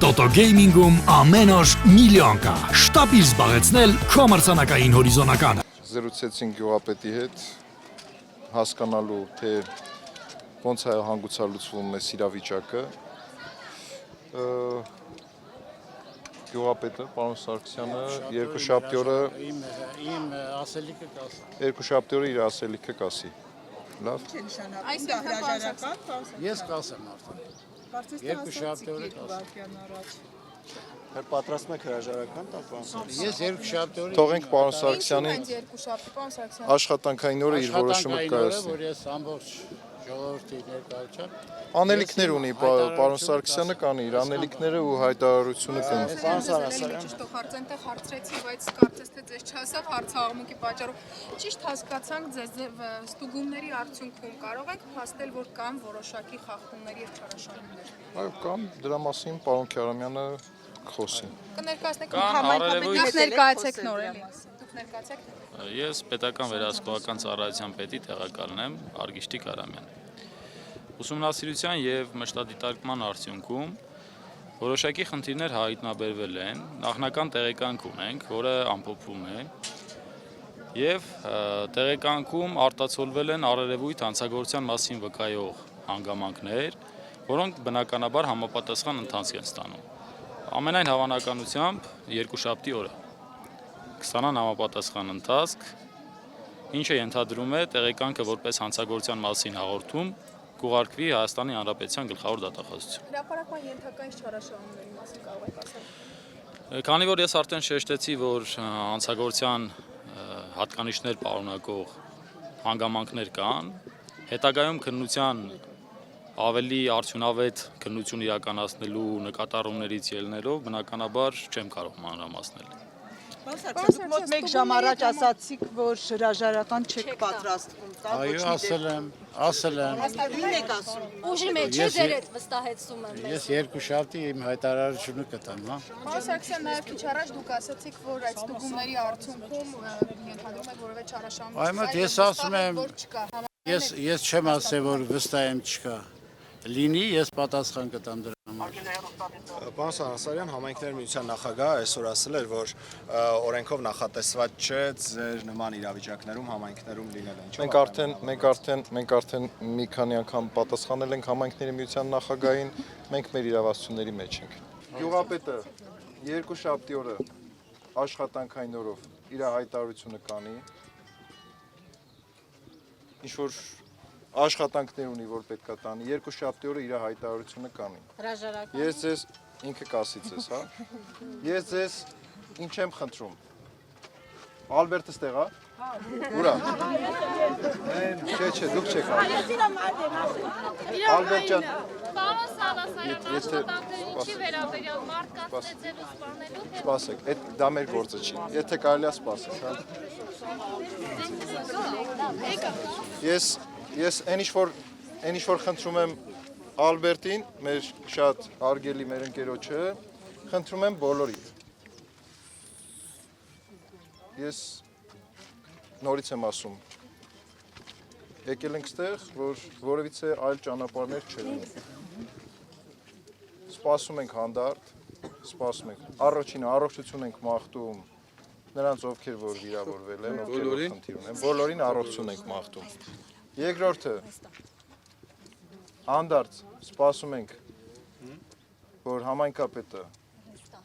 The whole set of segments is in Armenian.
Տոտո Գեյմինգում ամեն օր միլիոն կա։ Շտապիր զբաղեցնել քո մրցանակային հորիզոնականը։ Զրուցեցին գյուղապետի հետ հասկանալու, թե ոնց է հանգուցալուծվում է իրավիճակը։ Գյուղապետը, պարոն Սարգսյանը, երկուշաբթի օրը իմ ասելիքը կասի։ Երկուշաբթի օրը իր ասելիքը կասի։ Լավ։ Ես կասեմ արդեն։ Երկուշաբթի օրը կասեմ։ Հեր պատրաստում եք հրաժարական տալ, պարոն Սարգսյան։ Ես երկուշաբթի օրը Թողենք պարոն Սարգսյանին աշխատանքային օրը իր որոշումը կայացնի։ որ ես ամբողջ ժողովրդի ներկայացամ։ Անելիքներ ունի, պարոն Սարգսյանը կանի, իր անելիքները ու հայտարարությունը կանի։ Պարոն Սարգսյան, Ճիշտ արդեն հարցրեցի, բայց կարծես թե ձեզ չհասավ հարցաղմուկի պատճառով։ Ճիշտ հասկացանք ձեզ ստուգումների արդյունքում կարող եք փաստել, որ կան որոշակի խախտումներ եւ չարաշահումներ։ Այո, կամ դրա մասին պարոն Քյարամյանը կխոսի։ Կներկայացնեք համայնքապետի ներկայացեք նոր էլի։ Դուք ներկայացեք։ Ես պետական վերահսկողական ծառայության պետի տեղակալն եմ Արգիշտի Կարամյան։ Ուսումնասիրության եւ մշտադիտարկման արդյունքում որոշակի խնդիրներ հայտնաբերվել են, նախնական տեղեկանք ունենք, որը ամփոփվում է, եւ տեղեկանքում արտացոլվել են առերևույթ հանցագործության մասին վկայող հանգամանքներ, որոնք բնականաբար համապատասխան ընթացք են ստանում։ Ամենայն հավանականությամբ երկուշաբթի օրը կստանան համապատասխան ընթացք, ինչը ենթադրում է տեղեկանքը որպես հանցագործության մասին հաղորդում կուղարկվի Հայաստանի Հանրապետության գլխավոր դատախազություն։ Հրապարակման ենթակայինչ չարաշահումների մասին կարող եք ասել։ Քանի որ ես արդեն շեշտեցի, որ հանցագործության հատկանիշներ պարունակող հանգամանքներ կան, հետագայում քննության ավելի արդյունավետ քննություն իրականացնելու նկատառումներից ելնելով բնականաբար չեմ կարող մանրամասնել։ Մոտ մեկ ժամ առաջ ասացիք, որ հրաժարական չեք պատրաստվում տալ։ Այո, ասել եմ։ Ին եք ասում։ Ուժի մեջ է ձեր հետ վստահեցում եմ։ Ես երկուշաբթի իմ հայտարարությունը կտամ, հա։ Պարոն Սարգսյան, նաև քիչ առաջ դուք ասացիք, որ այդ ստուգումների արդյունքում ենթադրում եք որևէ չարաշահում։ Այո, ես ասում եմ, ես չեմ ասել, որ վստահ եմ չկա։ Լինի, ես պատասխան կտամ դրա համար։ Պարոն Սարգսյան, համայնքների միության նախագահը այսօր ասել էր, որ օրենքով նախատեսված չէ ձեր նման իրավիճակներում համայնքներում լինելը։ Մենք արդեն մի քանի անգամ պատասխանել ենք համայնքների միության նախագահին, մենք մեր իրավասությունների մեջ ենք։ Գյուղապետը երկուշաբթի օրը աշխատանքային օրով իր հայտարարությունը կանի, ինչ որ աշխատանքներ ունի, որ պետքա տանի, երկուշաբթի օրը իր հայտարարությունը կանի։ Հրաժարական։ Ես ձեզ ինքը կասի ձեզ, հա։ Ես ձեզ ինչ եմ խնդրում։ Ալբերտը ստեղ է։ Ուրա։ Չէ, դուք չեք ասում։ Ալբերտ ջան։ Պարոն Սալասարյան, աշխատանքներին չի վերաբերյալ մարդկանց ծեծելու սպանելու։ Սպասեք, դա մեր գործը չի։ Եթե կարելի է սպասեք, հա։ Ես այն ինչ որ խնդրում եմ Ալբերտին, մեր շատ արգելի մեր ընկերոջը, խնդրում եմ բոլորին։ Ես նորից եմ ասում, եկել ենք ստեղ, որ որևիցե այլ ճանապարհներ չլինի։ Սպասում ենք հանդարտ, սպասում ենք։ Առաջինը առողջություն ենք մաղթում նրանց, ովքեր որ վիրավորվել են, ովքեր որ խնդիր ունեն, բոլորին առողջություն ենք մաղթում։ Երկրորդը հանդարտ սպասում ենք, որ համայնքապետը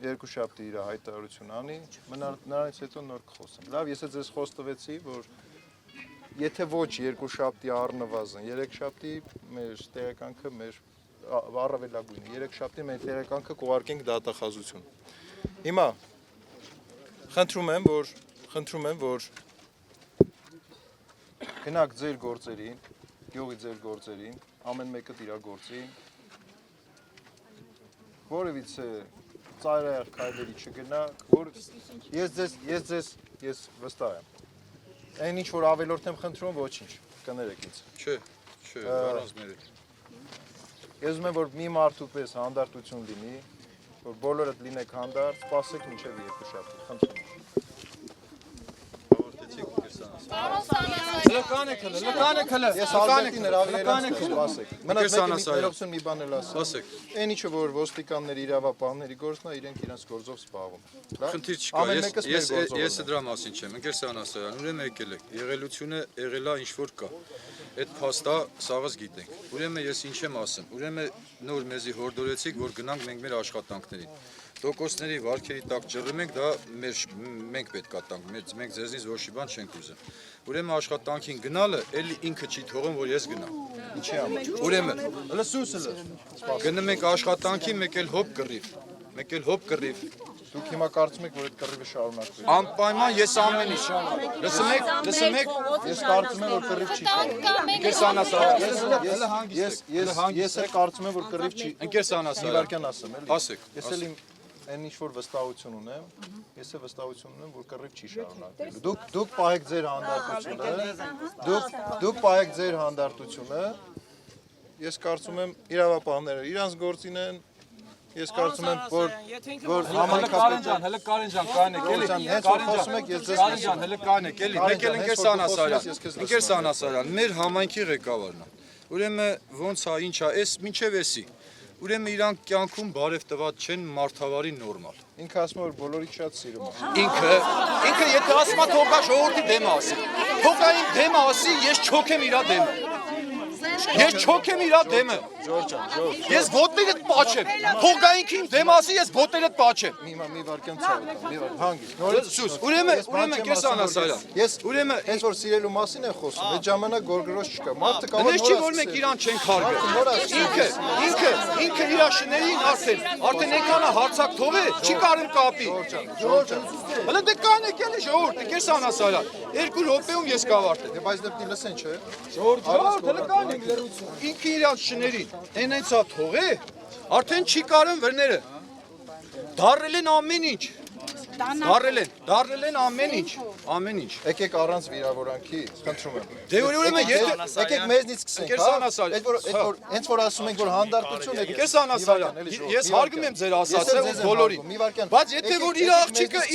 երկուշաբթի իր հայտարարություն անի, նրանից հետո նոր կխոսեմ։ Լավ, ես ձեզ խոս տվեցի, որ եթե ոչ երկուշաբթի առնվազն, երեքշաբթի մեր տեղեկանքը մեր առավելագույնը, երեքշաբթի մեր տեղեկանքը կուղարկենք դատախազություն։ Հիմա խնդրում եմ, որ գնաք ձեր գործերին, գյուղի ձեր գործերին, ամեն մեկը իր գործի, որևիցե ծայրահեղ քայլերի չգնաք, որ ես վստահ եմ։ Այն ինչ որ ավելորդ եմ խնդրում, ոչինչ, կներեք ինձ։ Չէ, առանց ներել։ Ես ուզում եմ, որ մի մարդու պես հանդարտություն լինի, որ բոլորդ լինեք հանդարտ, սպասեք մինչև երկուշաբթի, խնդրում եմ։ Պարոն Սալասարյան, Ես Ալբերտին հրավիրել սպասեք։ Մնաց մեկը ներողություն մի բան էլ ասեմ։ Այն ինչը որ ոստիկանների իրավապահների գործն է, իրենք իրենց գործով զբաղվում։ Խնդիր չկա, ես դրա մասին չեմ, ընկեր Սանասարյան, ուրեմն եկել եք, եղելությունը եղելա ինչ որ կա։ Այդ փաստա սաղս գիտենք։ Ուրեմն ես ինչ եմ ասում, ուրեմն նոր մեզի հորդորեցիք, որ գնանք մենք մեր աշխատանքներին։ Տոկոսների վարկերի տակ ճռռում ենք, դա մենք պետք է տանք, մենք ձեզնից ոչ մի բան չենք ուզում։ Ուրեմն աշխատանքին գնալը էլի ինքը չի թողում, որ ես գնամ։ Ինչի համար։ Ուրեմն, գնում ենք աշխատանքի, մեկ էլ հոպ կռիվ։ Դուք հիմա կարծում եք, որ այդ կռիվը շարունակվի։ Անպայման ես ամեն ինչ։ Լսում եք, ես կարծում եմ, որ կռիվ չի շարունակվի։ ընկեր Սանասարյան, Ես կարծում եմ, որ կռիվ չի։ ընկեր Սանասարյան, Իվարկյան ասեմ, էլի։ ասեք, Ես էլ իմ այն ինչ որ վստահություն ունեմ, ես էլ վստահություն ունեմ, որ կռիվ չի շարունակվի։ Դուք պահեք ձեր հանդարտությունը։ Ես կարծում եմ իրավապահները իրանց գործին են։ Ես կարծում եմ, որ համայնքապետը հələ Կարեն ջան, կանեք էլի։ հենց որ խոսում եք, ես ձեզ Կարեն ջան, հələ կանեք էլի։ Մեկ էլ ընկեր Սանասարյան, ընկեր Սանասարյան, մեր համայնքի ղեկավարն է։ Ուրեմն ոնց է, ինչ է, էս մինչև էսի։ Ուրեմն իրանք կյանքում բարև տված չեն մարդավարի նորմալ։ ինքը ասում է, որ բոլորից շատ սիրում է։ Ինքը եթե ասում է թողա ժողովրդի դեմը ասի։ Թողա իմ դեմը ասի, ես չոքեմ իրա դեմը։ Ես չոքեմ իրա դեմը։ Ես ոտներդ պաչեմ։ Թողա ինքը իմ դեմը ասի, ես ոտներդ պաչեմ։ Մի վարկյան ցավը, հանգիստ։ Սուս, ուրեմն կես Անասարյան։ Ես ուրեմն հենց որ սիրելու մասին են խոսում, այդ ժամանակ գորգրոջ չկա։ Մարդը կարող Դες չի որ մենք իրան չենք հարգել։ Ինքը իր շներին արդեն այնքան է հարցակ թողե, չի կարում կապի։ Հələ դե կանեք էլի ժողովուրդ, կես Անասարյան։ 2 րոպեում ես կավարտեմ։ Բայց դեպի լսեն, չէ։ Ժողովուրդ, հələ կանեք լրություն։ Ինքը իր շներին, այնց է թողե, արդեն չի կարում վրները։ Դարել են ամեն ինչ։ Դարել են ամեն ինչ։ Եկեք առանց վիրավորանքի, խնդրում եմ։ Դե ուրեմն եկեք մեզնից սկսենք, Կես Անասարյան։ Հենց որ ասում ենք, որ հանդարտություն եք։ Կես Անասարյան, ես հարգում եմ ձեր ասածը ու բոլորին։ Բայց եթե որ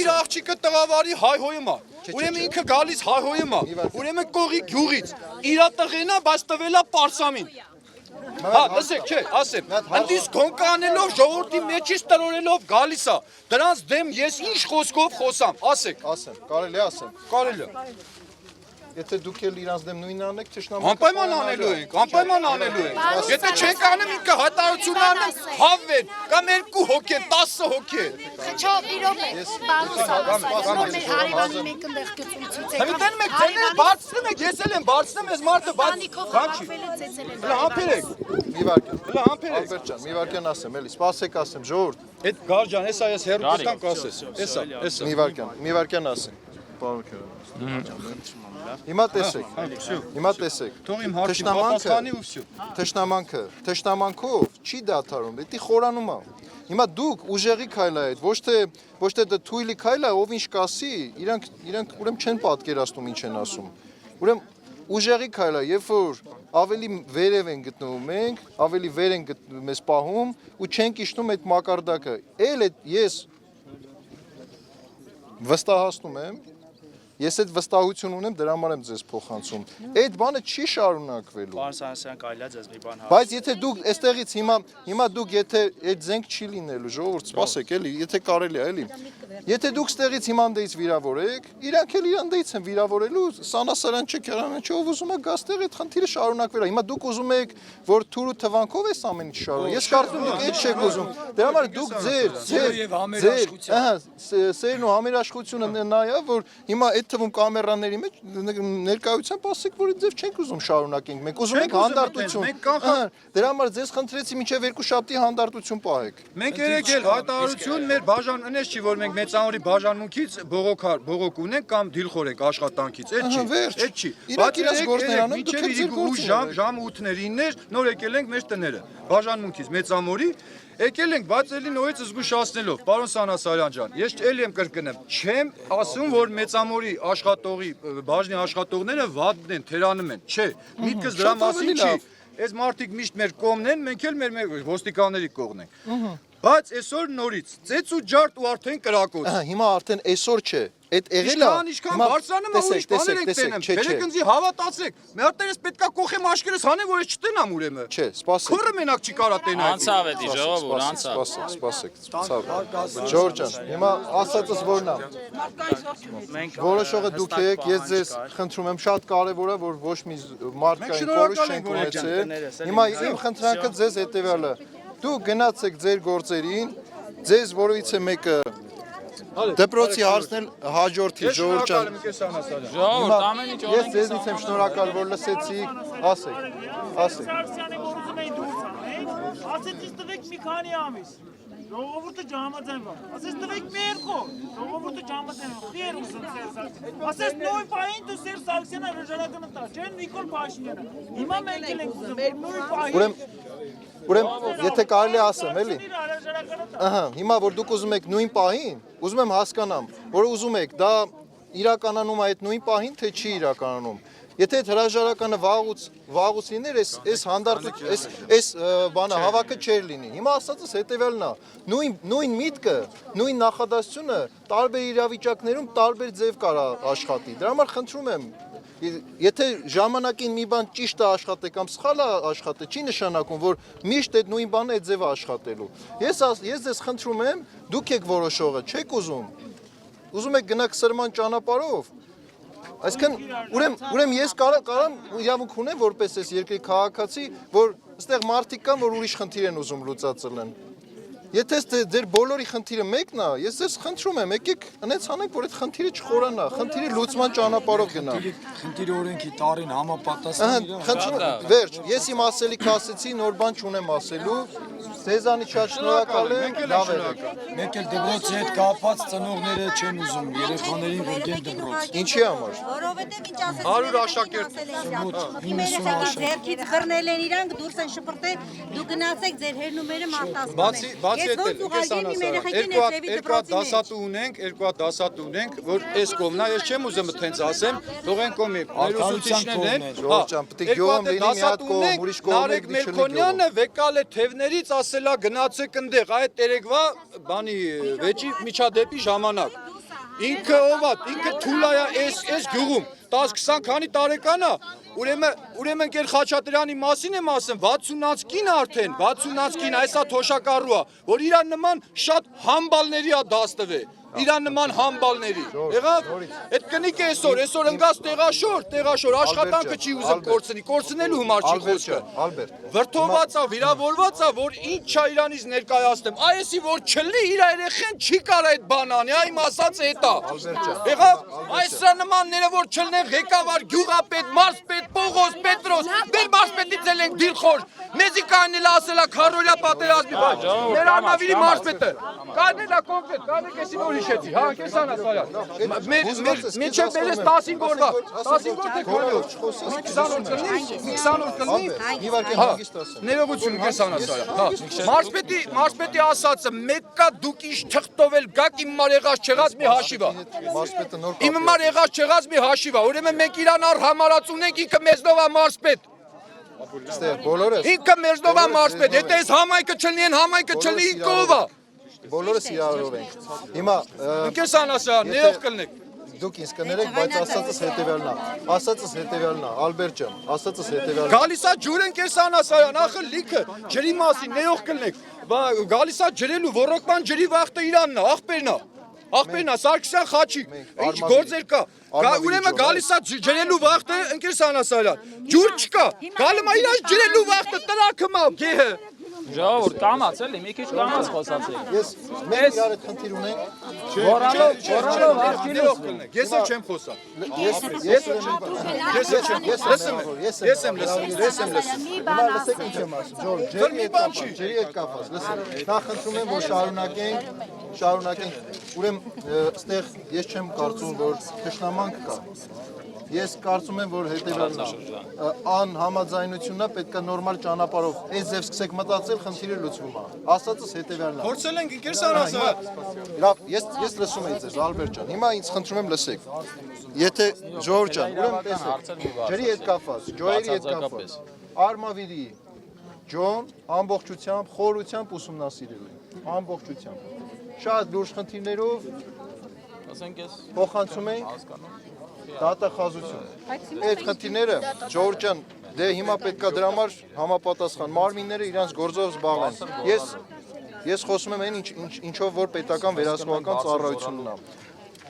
իր աղջիկը տղավարի հայհոյում է, ուրեմն ինքը գալիս հայհոյում է, ուրեմն կողի գյուղից, իր տղեն է, բայց տվել է Պարսամին։ Հա, լսեք, չէ, ասեմ, ընդից գոնկա անելով, ժողովրդի մեջից տրորելով գալիս է, դրանց դեմ ես ինչ խոսքով խոսամ, ասեք։ Ասեմ, կարելի է ասեմ։ Կարելի է։ Եթե դուք էլ իրանց դեմ նույնն անեք, թշնամու Անպայման անելու ենք։ Եթե չենք անում, ինքը հատարություն անեմ, հավեն, կամ 2 հոգի, 10 հոգի։ Խչով իրոք է, բարուսալասացնում մեր հարևանի մեկ ընդեղ գծում ցույց եկավ։ Հետեն մեկ ձեներ բարձրում եք, ես էլ եմ բարձրում, ես մարդը Բանիկով հավաքվել է ծեծել են։ Հələ համբերեք։ մի վարկյան։ Հələ համբերեք։ Ալբերտ ջան, մի վարկյան ասեմ, էլի, սպասեք ասեմ, ժողովուրդ։ Այդ գարջան, հեսա ես հերու կտանք ասես։ Հեսա։ Մի վարկյան ասեմ։ Հիմա տեսեք։ Թող իմ հարցին պատասխանի ու վсё։ Թշնամանքով չի դադարում, դա խորանում է։ Հիմա դուք ուժեղի քայլ այդ, ոչ թե դա թույլի քայլ է, ով ինչ կասի, իրանք ուրեմն չեն պատկերացնում ինչ են ասում։ Ուրեմն ուժեղի քայլ է, երբ որ ավելի վերև են գտնվում մենք, ավելի վեր են մեզ պահում ու չենք իջնում այդ մակարդակը։ Էլ ես վստահացնում եմ, ես այդ վստահություն ունեմ, դրա համար եմ ձեզ փոխանցում։ Այդ բանը չի շարունակվելու։ Պարոն Սանասարյան, կարելի է ձեզ մի բան Բայց եթե դուք այստեղից հիմա դուք եթե այդ զենք չի լինելու, ժողովուրդ, սպասեք էլի, եթե կարելի է, էլի։ Եթե դուք ստեղից հիմա դեից վիրավորեք, իրանք էլ իրան դեից են վիրավորելու, Սանասարյան չէ, Քերանյան չէ, ով ուզում է գա ստեղ այդ խնդիրը շարունակվելա։ Հիմա դուք ուզում եք, որ թուրու թվանքով էս ամեն ինչ շարունակ։ Ես կարծում եմ դուք այդ չեք ուզում։ Դրա համար դուք ձեր սերն ու համերաշխությունը նայա, որ հիմա այդ թվում կամերաների մեջ ներկայությամբ ասեք, որ ձեւ չենք ուզում շարունակենք։ Մենք ուզում ենք հանդարտություն։ Դրա համար ձեզ խնդրեցի մինչև 2 շաբթի հանդարտություն պահեք։ Մենք երեքել հայտարարություն մեր բաժան ընես չի, որ մենք մեծանորի բաժանմունքից բողոք ունենք կամ դիլխոր ենք աշխատանքից, այդ չի։ Բայց իրաց գործներ անում, դուք եք ձեր գործները։ Ժամ 8-9-ներ նոր եկել ենք մեր տները, բաժանմունքից մեծամորի եկել ենք, բայց էլի նորից զգուշացնելով, պարոն Սանասարյան ջան, ես էլի եմ կրկնեմ, չեմ ասում, որ մեծամորի աշխատողի, բաժնի աշխատողները վատն են, թերանում են, չէ, միտքս դրա մասին չի, այս մարդիկ միշտ մեր կողմն են, մենք էլ մեր ոստիկանների կողմն ենք, բայց այսօր նորից, ծեծ ու ջարդ ու արդեն կրակոց։ Հիմա արդեն այսօր չէ, Այդ եղել է։ Ինչքան բարձրանում է ուրիշ բաներ ենք տենում։ Բերեք ինձ հավատացրեք։ Մեր պետքա կողեմ աշկերս հանեմ, որ ես չտնամ ուրեմն։ Չէ, սպասեք։ Քորը մենակ չի կարա տենա։ Անցավ էդի ժողովուրդ, անցավ։ Սպասեք։ Ժորժ ջան, հիմա ասածս որն է։ Որոշողը դուք եք, ես ձեզ խնդրում եմ, շատ կարևոր է, որ ոչ մի մարդկային կորուստ չենք ունեցել։ Հիմա իմ խնդրանքը ձեզ հետևյալը։ Դուք գնացեք ձեր գործերին, ձեզ որովից է մեկը դպրոցի հարցնել հաջորդի Ժորժ ջան։ Ժողովուրդ, ամեն ինչ Ես ձեզնից եմ շնորհակալ, որ լսեցիք, ասեք։ Ասեցից տվեք մի քանի ամիս։ Ժողովուրդը ջամաձայնվա։ Ասես տվեք մի երկու։ Ժողովուրդը ջամաձայնվա։ Խիեր ուզում Սերժ Սարգսյանը։ Ասես նույն պահին դու Սերժ Սարգսյանը հրաժարական տա, չէ՞ Նիկոլ Փաշինյանը։ Հիմա մենք էլ ենք ուզում նույն պահին։ Ուրեմն, եթե կարելի ասեմ, էլի։ Ահա, հիմա որ դուք ուզում եք նույն պահին, ուզում եմ հասկանամ, որ ուզում եք դա իրականում այդ նույն պահին, թե չի իրականում։ Եթե այդ հրաժարականը վաղուց լիներ, այս հանդարտություն, այս բանը հավաքը չէր լինի։ Հիմա ասածս հետևյալն է, նույն միտքը, նույն նախադասությունը տարբեր իրավիճակներում տարբեր ձև կարա աշխատի։ Դրա համար խնդրում եմ, եթե ժամանակին մի բան ճիշտ է աշխատել կամ սխալ է աշխատել, չի նշանակում, որ միշտ այդ նույն բանը այդ ձևը աշխատելու։ Ես ձեզ խնդրում եմ, դուք եք որոշողը, չեք ուզում եք գնաք սրման ճանապարհով։ Այսինքն ուրեմն ես կարամ իրավունք ունեմ որպես այս երկրի քաղաքացի, որ այստեղ մարդիկ կան, որ ուրիշ խնդիր են ուզում լուծածելեն։ Եթե ձեր բոլորի խնդիրը մեկն է, ես ձեզ խնդրում եմ, եկեք այնց անենք, որ այդ խնդիրը չխորանա, խնդիրը լուծման ճանապարհով գնա։ Խնդիրը օրենքի տարին համապատասխան Վերջ, ես իմ ասելիքը ասեցի, նոր բան չունեմ ասելու։ Ձեզանից շատ շնորհակալ եմ, լավ եղեք։ Մեկ էլ դպրոցի հետ կապված ծնողները չեն ուզում երեխաներին որ գեն դպրոց։ Ինչի համար։ Որովհետև ինչ ասես 100 աշակերտ ձերքից բռնել են իրանք դուրս են շփրտել դու գնացեք ձեր հերնումերը մարտասպանել։ Երկու դասատու ունենք, որ այս կողմնա ես չեմ ուզում այդպես ասեմ, թող են կողմի ներուսուցիչներն են։ Նարեկ Մելքոնյանը վեկալ է թևներից ասելա գնացեք ընդեղ այդ երեկվա բանի վեճի միջադեպի ժամանակ։ Ինքը ով է, ինքը Թուլայա այս գյուղում 10-20 քանի տարեկան է, ուրեմն Գեր Խաչատրյանի մասին եմ ասում, 60-ած կին արդեն, 60-ած կին, այսա թոշակառու է, որ իրան նման շատ համբալների է դաս տվել, իրան նման համբալների, եղավ, այդ կնիկ է այսօր ընգաց տեղաշոր, աշխատանքը չի ուզում կորցնելու հմար չի խոսքը, վրդոված է, վիրավորված է, որ ինչ է իրանից ներկայացնեմ, այսի որ չլի իր երեխեն չի կար այդ բանանի, այմ ասած էտա, եղավ, այս սրա նմանները որ չլնեն ղեկավար, գյուղապետ, մարզպետ, Պողոս, Պետրոս, մեր մարզպետից էլ ենք դիրխոր, մեզի կանել ասելա քարոլյա պատերազմի բան, մեր արմավիրի մարզպետը, կանելա կոնկրետ, կանեք եսի որ հիշեցի, հա, կեսան ասարյան, մեջև բերես 15 օրվա, 15 օր թե քոլյոր, 20 օր կլնի, ներողություն կեսան ասարյան, մարզպետի ասացը, մեկկա դուք ինչ թղթովել գակ իմ մար եղած չեղած մի հաշիվա, իմ մար եղած չեղած մի հաշիվա, ուրեմն մենք իրան առ համարած ունենք ինքը մեզնով է մարզպետ, ինքը մեզնով է մարզպետ, եթե այս համայնքը չլնի ինքը ով է, բոլորս իրարով ենք, հիմա կեսան ասարյան, նեող կլնեք, դուք ինձ կներեք, բայց ասածս հետևյալն է, Ալբերտ ջան, ասածս հետևյալն է։ Գալիս է ջուր են կեսան ասարյան, ախը լիքը, ջրի մասին, նեող կլնեք, գալիս է ջրելու, ոռոգման ջրի վախտը իրանն է, աղբերն է, Սարգսյան Խաչիկ, ինչ գործեր կա, ուրեմն գալիս է ջրելու վախտը, ընկեր Սանասարյան, ջուր չկա, գալում է իրանց ջրելու վախտը, տրակում է, գեհը։ Ժողովուրդ կամաց էլի, մի քիչ կամաց խոսացեք։ Մենք իրար այդ խնդիր ունենք։ Որալով արքինով կլնեք, ես էլ չեմ խոսա։ Ես եմ լսում։ Հիմա լսեք ինչ եմ ասում, ջրի հետ կապված, լսեք, նախ խնդրում եմ, որ շարունակենք, ուրեմն այստեղ ես չեմ կարծում, որ թշնամանք կա, ես կարծում եմ, որ հետևյալն է, անհամաձայնությունն է, պետք է նորմալ ճանապարհով, այս ձև սկսեք մտածել, խնդիրը լուծվում է, ասածս հետևյալն է։ Փորձել ենք ինքեր սարասար։ Լավ, ես լսում եմ ձեզ, Ալբերտ ջան, հիմա ինձ խնդրում եմ լսեք, եթե Ժորժ ջան, ուրեմն տեսեք, ջրի հետ կապված, ջոյերի հետ կապված, Արմավիրի ջոն ամբողջությամբ, խորությամբ ուսումնասիրել են, ամբողջությամբ, շատ լուրջ խնդիրներով, ասենք ես փոխանցում ենք դատախազություն։ Այդ խնդիրները Ժողովուրդ ջան, դե հիմա պետքա դրա համար համապատասխան մարմինները իրենց գործով զբաղեն։ Ես խոսում եմ այն ինչով որ պետական վերահսկողական ծառայությունն է։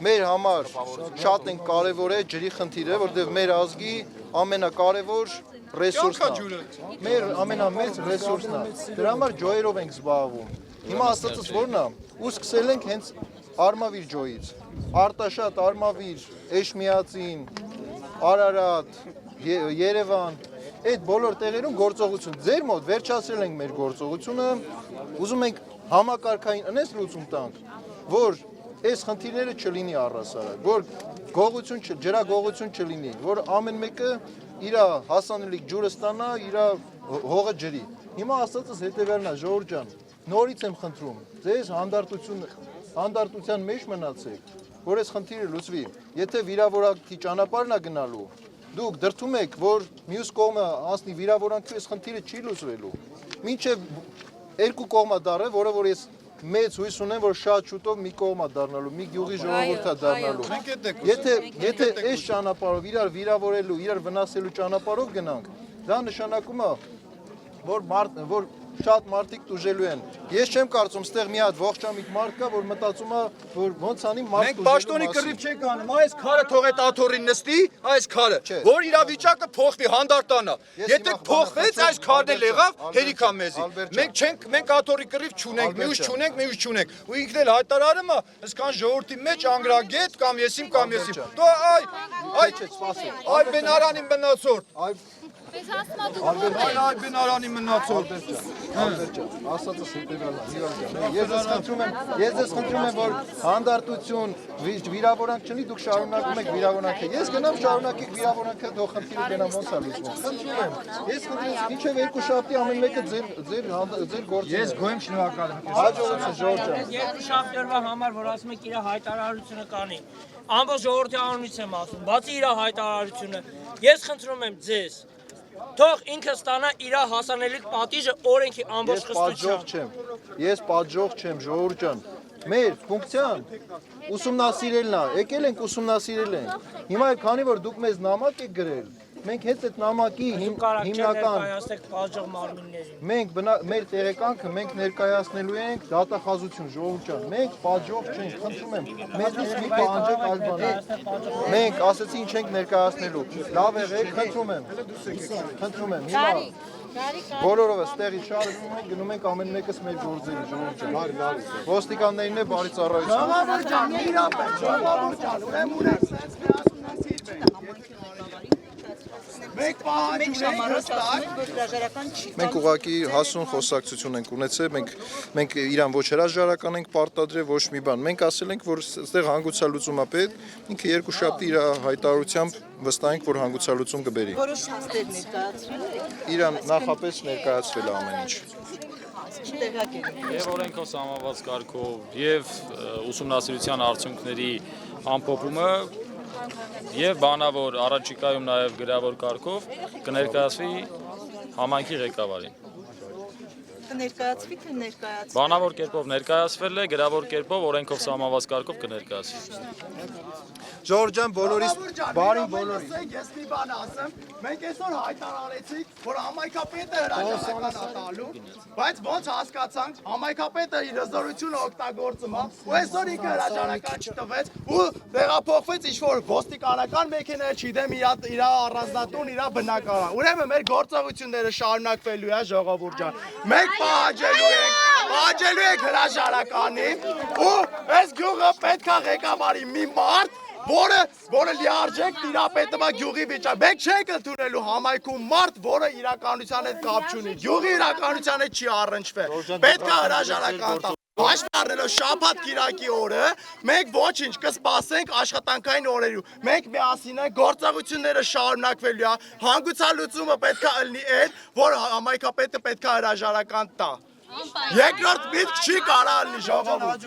Մեր համար շատ են կարևոր է ջրի խնդիրը, որտեղ մեր ազգի ամենակարևոր ռեսուրսն է։ Մեր ամենամեծ ռեսուրսն է։ Դրա համար ջոյերով ենք զբաղվում։ Հիմա ասածս որն է, ու սկսել ենք հենց Արմավիր ջոյից։ Արտաշատ, Արմավիր, Էշմիածին, Արարատ, Երևան, այդ բոլոր տեղերում գործողություն։ Ձեր մոտ վերջացրել ենք մեր գործողությունը, ուզում ենք համակարգային ընես լուծում տանք, որ այս խնդիրները չլինի առհասարակ, որ ջրագողություն չլինի, որ ամեն մեկը իր հասանելիք ջուրը ստանա, իր հողը ջրի։ Հիմա ասածս հետևյալն է, Ժողովուրդ ջան, նորից եմ խնդրում, ձեզ հանդարտության մեջ մնացեք, որ այս խնդիրը լուծվի։ Եթե վիրավորակի ճանապարհն է գնալու, դուք դրդում եք, որ մյուս կողմը անցնի վիրավորանքի, այս խնդիրը չի լուծվելու։ Մինչև երկու կողմը դառը, որը որ ես մեծ հույս ունեմ, որ շատ շուտով մի կողմա դառնալու, մի գյուղի ժողովուրդ է դառնալու։ Եթե այս ճանապարհով իրար վիրավորելու, իրար վնասելու ճանապարհով գնանք, դա նշանակում է, որ շատ մարդիկ տուժելու են։ Ես չեմ կարծում, ստեղ մի հատ ողջամիտ մարդ կա, որ մտածում է, որ ոնց անի մարդ Մենք պաշտոնի կռիվ չենք անում, այս քարը թող այդ աթոռին նստի, այս քարը, որ իրավիճակը փոխվի, հանդարտանա։ Եթե փոխվեց, այս քարն էլ եղավ, հերիքա մեզի։ Մենք աթոռի կռիվ չունենք, մյուս չունենք։ Ու ինքն էլ հայտարարում է, այսքան ժողովրդի մեջ անգրագետ կամ եսիմ։ Դու այ բենարանին մնացորդ։ Մեզ ասма դու Այ բենարանի մնացորդ։ Ասածս հետևյալն է։ Ես ձեզ խնդրում եմ, որ հանդարտություն, վիրավորանք չլինի, դուք շարունակում եք վիրավորանքը։ Ես գնամ շարունակեք վիրավորանքը, թող խնդիրը գնամ ոնց է լուծվում։ Խնդրում եմ։ Ես խնդրում եմ, մինչև երկու շաբթի ամեն մեկը ձեր գործը։ Ես գոհ եմ, շնորհակալ եմ։ Հաջողություն Ժողովուրդ ջան։ Երկու շաբթերվա համար, որ ասում եք իր հայտարարությունը կանի։ Ամբողջ ժողովրդի անունից եմ ասում, բացի իր հայտարարությունը, ես խնդրում եմ ձեզ, թող ինքը ստանա իր հասանելիք պատիժը օրենքի ամբողջ խստությամբ։ Ես պատժող չեմ, Ժողովուրդ ջան։ Մեր ֆունկցիան ուսումնասիրելն է, եկել ենք ուսումնասիրել ենք։ Հիմա քանի որ դուք մեզ նամակ եք գրել, մենք հետ այդ նամակի հիմնական մենք մեր տեղեկանքը մենք ներկայացնելու ենք դատախազություն, Ժողովուրդ ջան։ Մենք պատժող չենք, խնդրում եմ, մեզնից մի պահանջեք այլ բան։ Մենք ասեցի ինչ ենք ներկայացնելու։ Լավ եղեք, խնդրում եմ, հիմա բոլորովս տեղից շարժվում ենք, գնում ենք ամեն մեկս մեր գործերի, Ժողովուրդ ջան։ Ոստիկաններն է բարի ծառայություն։ Ժողովուրդ ջան, ուրեմն ունենք sense միասնասիրվենք։ Մենք Մենք ուղղակի հասուն խոսակցություն ենք ունեցել, մենք իրան ոչ հրաժարական ենք պարտադրել, ոչ մի բան։ Մենք ասել ենք, որ այստեղ հանգուցալուծում է պետք, ինքը երկու շաբթի իր հայտարարությամբ վստահ ենք, որ հանգուցալուծում կբերի։ Որոշ հաստեր ներկայացրել եք։ Իրան նախապես ներկայացվել է ամեն ինչ։ Եվ օրենքով սահմանված կարգով, եւ ուսումնասիրության արդյունքների ամփոփումը եւ բանավոր առաջիկայում նաեւ գրավոր կարգով կներկայացվի համայնքի ղեկավարին։ Կներկայացվի թե ներկայացվի։ Բանավոր կերպով ներկայացվել է, գրավոր կերպով օրենքով սահմանված կարգով կներկայացվի։ Ժողովուրդ ջան, բոլորիս բարին բոլորի։ Ես մի բան ասեմ, մենք այսօր հայտարարեցինք, որ համայնքապետը հրաժարական է տալու, բայց ոնց հասկացանք, համայնքապետը իր հզորությունը օգտագործում է, ու այսօր ինքը հրաժարական չտվեց ու տեղափոխվեց ինչ-որ ոստիկանական մեքենա, չգիտեմ, իր առանձնատուն, իր բնակարան։ Ուրեմն մեր գործողությունները շարունակվելու է, Ժողովուրդ ջան։ Մենք պահանջելու ենք հրաժարականին ու այս գյուղը պետք է ղեկավարի մի մարդ, որը լիարժեք տիրապետում է գյուղի վիճակը։ Մենք չենք ընդունելու համայնքում մարդ, որը իրականության հետ կապ չունի։ Գյուղի իրականության հետ չի առնչվել։ Պետք է հրաժարական տա։ Հաշվի առնելով շաբաթ կիրակի օրը, մենք ոչինչ կսպասենք աշխատանքային օրերում։ Մենք միասին ենք, գործողությունները շարունակվելու է։ Հանգուցալուծումը պետք է լինի այն, որ համայնքապետը պետք է հրաժարական տա։ Երկրորդ միտք չի կարող լինի, Ժողովուրդ։